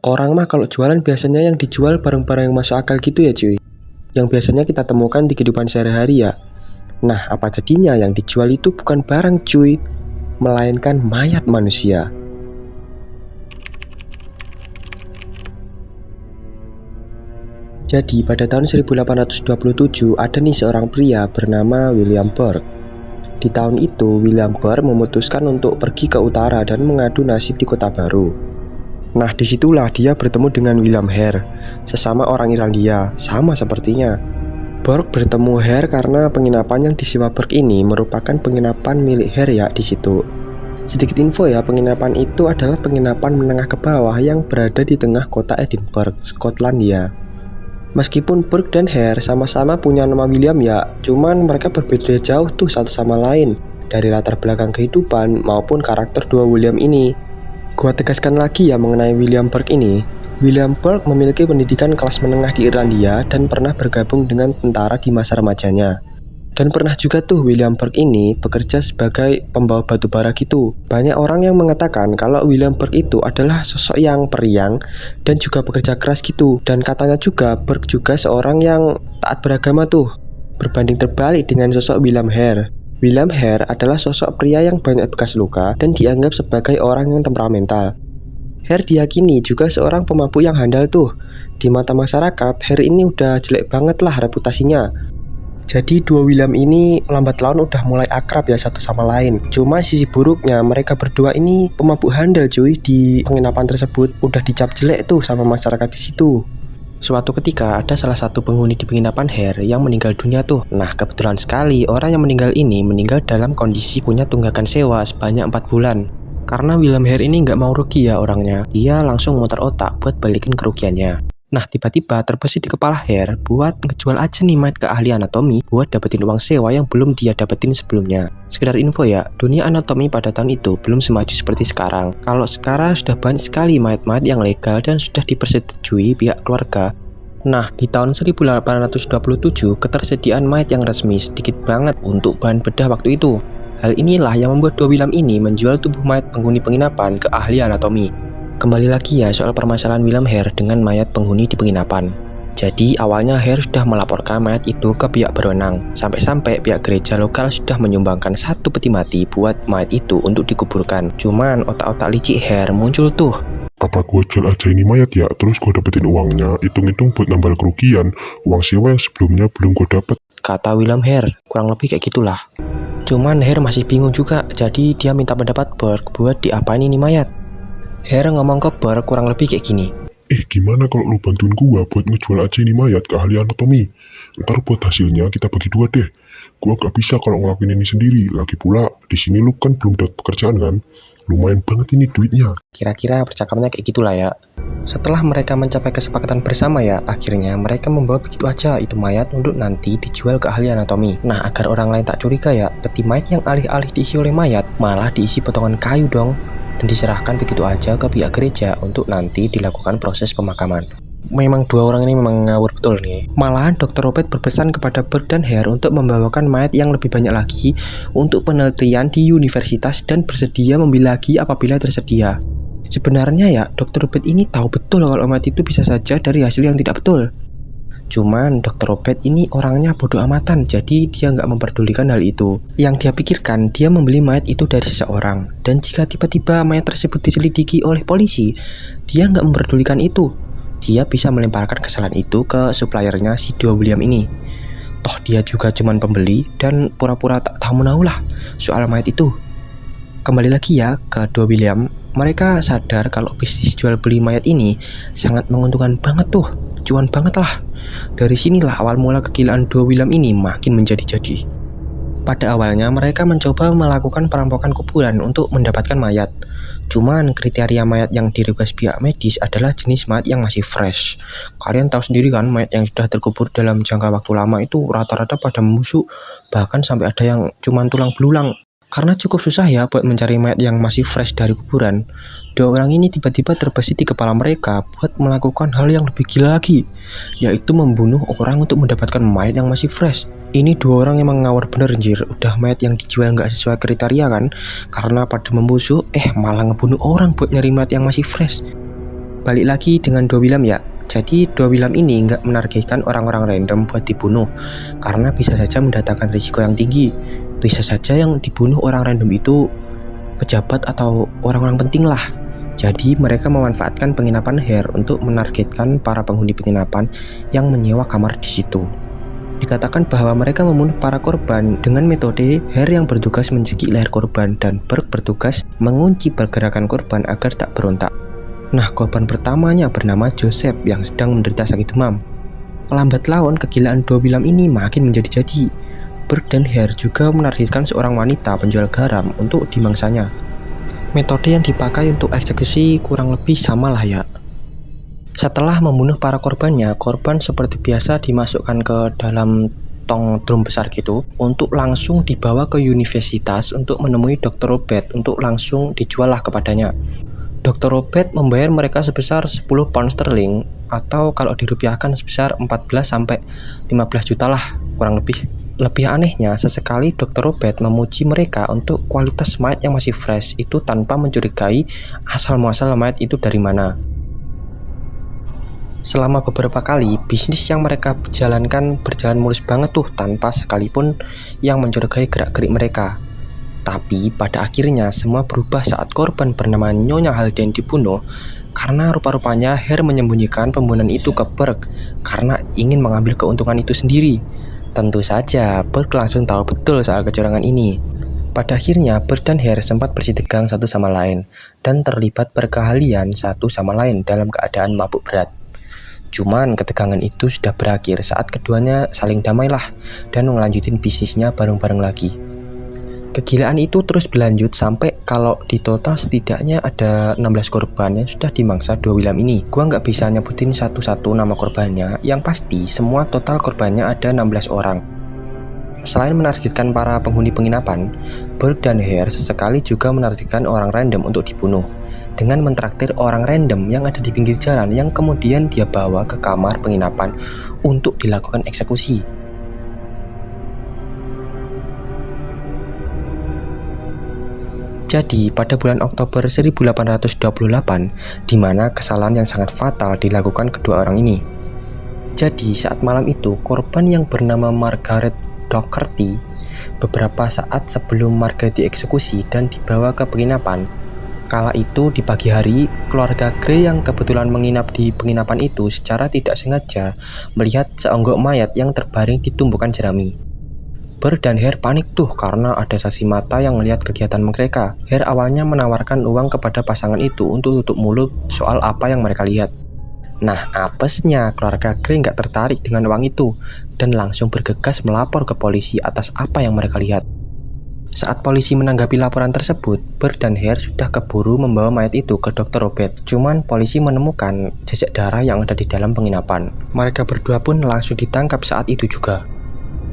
Orang mah kalau jualan biasanya yang dijual barang-barang yang masuk akal gitu ya cuy, yang biasanya kita temukan di kehidupan sehari-hari ya. Nah, apa jadinya yang dijual itu bukan barang cuy, melainkan mayat manusia. Jadi pada tahun 1827 ada nih seorang pria bernama William Burke. Di tahun itu William Burke memutuskan untuk pergi ke utara dan mengadu nasib di kota baru. Nah, disitulah dia bertemu dengan William Hare, sesama orang Irlandia, sama sepertinya. Burke bertemu Hare karena penginapan yang disewa Burke ini merupakan penginapan milik Hare ya di situ. Sedikit info ya, penginapan itu adalah penginapan menengah ke bawah yang berada di tengah kota Edinburgh, Skotlandia. Meskipun Burke dan Hare sama-sama punya nama William ya, cuman mereka berbeda jauh tuh satu sama lain dari latar belakang kehidupan maupun karakter dua William ini. Gua tegaskan lagi ya mengenai William Burke ini. William Burke memiliki pendidikan kelas menengah di Irlandia dan pernah bergabung dengan tentara di masa remajanya. Dan pernah juga tuh William Burke ini bekerja sebagai pembawa batu bara gitu. Banyak orang yang mengatakan kalau William Burke itu adalah sosok yang periang dan juga bekerja keras gitu. Dan katanya juga Burke juga seorang yang taat beragama tuh. Berbanding terbalik dengan sosok William Hare. William Hare adalah sosok pria yang banyak bekas luka dan dianggap sebagai orang yang temperamental. Hare diyakini juga seorang pemabuk yang handal tuh. Di mata masyarakat, Hare ini udah jelek banget lah reputasinya. Jadi dua William ini lambat laun udah mulai akrab ya satu sama lain. Cuma sisi buruknya mereka berdua ini pemabuk handal cuy. Di penginapan tersebut udah dicap jelek tuh sama masyarakat di situ. Suatu ketika ada salah satu penghuni di penginapan Hare yang meninggal dunia tuh. Nah, kebetulan sekali orang yang meninggal ini meninggal dalam kondisi punya tunggakan sewa sebanyak 4 bulan. Karena William Hare ini nggak mau rugi ya orangnya, dia langsung muter otak buat balikin kerugiannya. Nah, tiba-tiba terbesit di kepala Hare buat ngejual aja nih mayat ke ahli anatomi buat dapetin uang sewa yang belum dia dapetin sebelumnya. Sekedar info ya, dunia anatomi pada tahun itu belum semaju seperti sekarang. Kalau sekarang sudah banyak sekali mayat-mayat yang legal dan sudah dipersetujui pihak keluarga. Nah, di tahun 1827 ketersediaan mayat yang resmi sedikit banget untuk bahan bedah waktu itu. Hal inilah yang membuat dua William ini menjual tubuh mayat penghuni penginapan ke ahli anatomi. Kembali lagi ya soal permasalahan William Hare dengan mayat penghuni di penginapan. Jadi awalnya Hare sudah melaporkan mayat itu ke pihak berwenang. Sampai-sampai pihak gereja lokal sudah menyumbangkan 1 peti mati buat mayat itu untuk dikuburkan. Cuman otak-otak licik Hare muncul tuh. Apa gua jual aja ini mayat ya, terus gua dapetin uangnya, hitung-hitung buat nambah kerugian, uang sewa yang sebelumnya belum gua dapet. Kata William Hare, kurang lebih kayak gitulah. Cuman Hare masih bingung juga, jadi dia minta pendapat Burke buat diapain ini mayat. Hare ngomong ke Burke kurang lebih kayak gini. Gimana kalau lu bantuin gua buat ngejual aja ini mayat ke ahli anatomi? Ntar buat hasilnya kita bagi 2 deh. Gua gak bisa kalau ngelakuin ini sendiri. Lagi pula di sini lu kan belum dapat pekerjaan kan? Lumayan banget ini duitnya. Kira-kira percakapannya kayak gitulah ya. Setelah mereka mencapai kesepakatan bersama ya, akhirnya mereka membawa begitu aja itu mayat untuk nanti dijual ke ahli anatomi. Nah, agar orang lain tak curiga ya, peti mayat yang alih-alih diisi oleh mayat malah diisi potongan kayu dong. Dan diserahkan begitu aja ke pihak gereja untuk nanti dilakukan proses pemakaman. Memang dua orang ini memang ngawur betul nih. Malahan Dr. Robert berpesan kepada Burke dan Hare untuk membawakan mayat yang lebih banyak lagi untuk penelitian di universitas dan bersedia membeli lagi apabila tersedia. Sebenarnya ya, Dr. Robert ini tahu betul kalau mayat itu bisa saja dari hasil yang tidak betul. Cuman Dr. Robert ini orangnya bodoh amatan, jadi dia nggak memperdulikan hal itu. Yang dia pikirkan, dia membeli mayat itu dari seseorang. Dan jika tiba-tiba mayat tersebut diselidiki oleh polisi, dia nggak memperdulikan itu. Dia bisa melemparkan kesalahan itu ke suppliernya si dua William ini. Toh dia juga cuman pembeli dan pura-pura tak tahu menahu lah soal mayat itu. Kembali lagi ya ke dua William, mereka sadar kalau bisnis jual beli mayat ini sangat menguntungkan banget tuh. Cuan banget lah. Dari sinilah awal mula kegilaan dua William ini makin menjadi-jadi. Pada awalnya mereka mencoba melakukan perampokan kuburan untuk mendapatkan mayat. Cuman kriteria mayat yang direquest pihak medis adalah jenis mayat yang masih fresh. Kalian tahu sendiri kan, mayat yang sudah terkubur dalam jangka waktu lama itu rata-rata pada membusuk. Bahkan sampai ada yang cuman tulang belulang. Karena cukup susah ya buat mencari mayat yang masih fresh dari kuburan, dua orang ini tiba-tiba terbesit di kepala mereka buat melakukan hal yang lebih gila lagi, yaitu membunuh orang untuk mendapatkan mayat yang masih fresh. Ini dua orang emang ngawur bener anjir, udah mayat yang dijual nggak sesuai kriteria kan, karena pada membusuk malah ngebunuh orang buat nyari mayat yang masih fresh. Balik lagi dengan Dua William ya. Jadi Dua William ini nggak menargetkan orang-orang random buat dibunuh, karena bisa saja mendatangkan risiko yang tinggi. Bisa saja yang dibunuh orang random itu pejabat atau orang-orang penting lah. Jadi mereka memanfaatkan penginapan Hare untuk menargetkan para penghuni penginapan yang menyewa kamar di situ. Dikatakan bahwa mereka membunuh para korban dengan metode Hare yang bertugas mencekik leher korban dan Burke bertugas mengunci pergerakan korban agar tak berontak. Nah, korban pertamanya bernama Joseph yang sedang menderita sakit demam. Lambat laun kegilaan Dua William ini makin menjadi-jadi. Burke dan Hare juga menargetkan seorang wanita penjual garam untuk dimangsanya. Metode yang dipakai untuk eksekusi kurang lebih sama lah ya. Setelah membunuh para korbannya, korban seperti biasa dimasukkan ke dalam tong drum besar gitu untuk langsung dibawa ke universitas untuk menemui Dr. Robert untuk langsung dijual lah kepadanya. Dr. Robert membayar mereka sebesar 10 pound sterling atau kalau dirupiahkan sebesar 14-15 juta lah kurang lebih. Lebih anehnya, sesekali Dr. Robert memuji mereka untuk kualitas mayat yang masih fresh itu tanpa mencurigai asal-muasal mayat itu dari mana. Selama beberapa kali, bisnis yang mereka jalankan berjalan mulus banget tuh tanpa sekalipun yang mencurigai gerak-gerik mereka. Tapi pada akhirnya semua berubah saat korban bernama Nyonya Halden dibunuh karena rupa-rupanya Hare menyembunyikan pembunuhan itu ke Burke karena ingin mengambil keuntungan itu sendiri. Tentu saja Burke langsung tahu betul soal kecurangan ini. Pada akhirnya Burke dan Hare sempat bersitegang satu sama lain dan terlibat perkelahian satu sama lain dalam keadaan mabuk berat. Cuman ketegangan itu sudah berakhir saat keduanya saling damailah dan melanjutin bisnisnya bareng-bareng lagi. Kegilaan itu terus berlanjut sampai kalau di total setidaknya ada 16 korban yang sudah dimangsa Dua William ini. Gua nggak bisa nyebutin satu-satu nama korbannya, yang pasti semua total korbannya ada 16 orang. Selain menargetkan para penghuni penginapan, Burke dan Hare sesekali juga menargetkan orang random untuk dibunuh dengan mentraktir orang random yang ada di pinggir jalan yang kemudian dia bawa ke kamar penginapan untuk dilakukan eksekusi. Jadi pada bulan Oktober 1828, di mana kesalahan yang sangat fatal dilakukan kedua orang ini. Jadi saat malam itu, korban yang bernama Margaret Doherty beberapa saat sebelum Margaret dieksekusi dan dibawa ke penginapan. Kala itu di pagi hari, keluarga Gray yang kebetulan menginap di penginapan itu secara tidak sengaja melihat seonggok mayat yang terbaring di tumpukan jerami. Burke dan Hare panik tuh karena ada saksi mata yang melihat kegiatan mereka. Hare awalnya menawarkan uang kepada pasangan itu untuk tutup mulut soal apa yang mereka lihat. Nah, apesnya keluarga Gray nggak tertarik dengan uang itu dan langsung bergegas melapor ke polisi atas apa yang mereka lihat. Saat polisi menanggapi laporan tersebut, Burke dan Hare sudah keburu membawa mayat itu ke Dr. Robert. Cuman polisi menemukan jejak darah yang ada di dalam penginapan. Mereka berdua pun langsung ditangkap saat itu juga.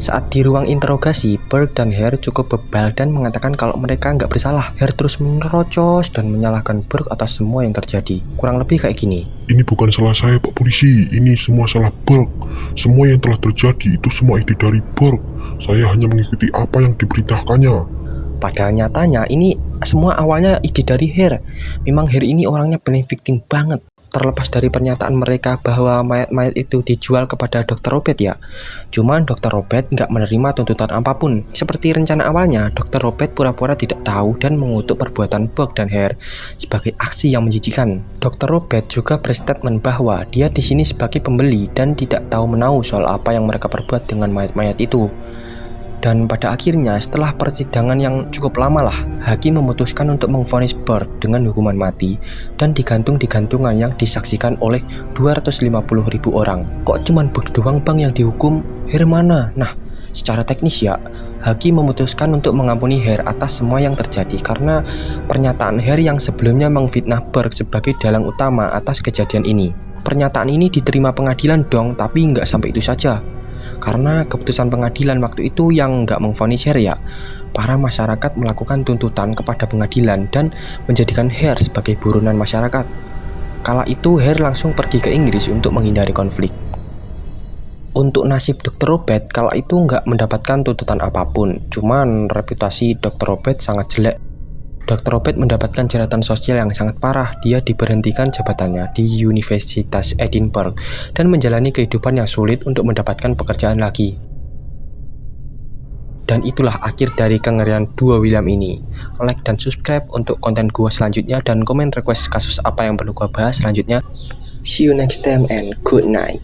Saat di ruang interogasi, Burke dan Hare cukup bebal dan mengatakan kalau mereka nggak bersalah. Hare terus menerocos dan menyalahkan Burke atas semua yang terjadi. Kurang lebih kayak gini. Ini bukan salah saya, Pak Polisi. Ini semua salah Burke. Semua yang telah terjadi itu semua ide dari Burke. Saya hanya mengikuti apa yang diberitakannya. Padahal nyatanya ini semua awalnya ide dari Hare. Memang Hare ini orangnya paling victim banget. Terlepas dari pernyataan mereka bahwa mayat-mayat itu dijual kepada Dr. Robert ya. Cuman Dr. Robert nggak menerima tuntutan apapun. Seperti rencana awalnya, Dr. Robert pura-pura tidak tahu dan mengutuk perbuatan Burke dan Hare sebagai aksi yang menjijikan. Dr. Robert juga berstatement bahwa dia di sini sebagai pembeli dan tidak tahu menahu soal apa yang mereka perbuat dengan mayat-mayat itu. Dan pada akhirnya setelah persidangan yang cukup lama lah, hakim memutuskan untuk memvonis Burke dengan hukuman mati dan digantung di gantungan yang disaksikan oleh 250.000 orang. Kok cuman Burke doang bang yang dihukum? Hare mana? Nah, secara teknis ya, hakim memutuskan untuk mengampuni Hare atas semua yang terjadi karena pernyataan Hare yang sebelumnya memfitnah Burke sebagai dalang utama atas kejadian ini. Pernyataan ini diterima pengadilan dong, tapi nggak sampai itu saja. Karena keputusan pengadilan waktu itu yang nggak memvonis Hare ya, para masyarakat melakukan tuntutan kepada pengadilan dan menjadikan Hare sebagai buronan masyarakat. Kala itu Hare langsung pergi ke Inggris untuk menghindari konflik. Untuk nasib Dr. Robert kala itu nggak mendapatkan tuntutan apapun, cuman reputasi Dr. Robert sangat jelek. Dr. Robert mendapatkan jeratan sosial yang sangat parah. Dia diberhentikan jabatannya di Universitas Edinburgh dan menjalani kehidupan yang sulit untuk mendapatkan pekerjaan lagi. Dan itulah akhir dari kengerian dua William ini. Like dan subscribe untuk konten gua selanjutnya, dan komen request kasus apa yang perlu gua bahas selanjutnya. See you next time and good night.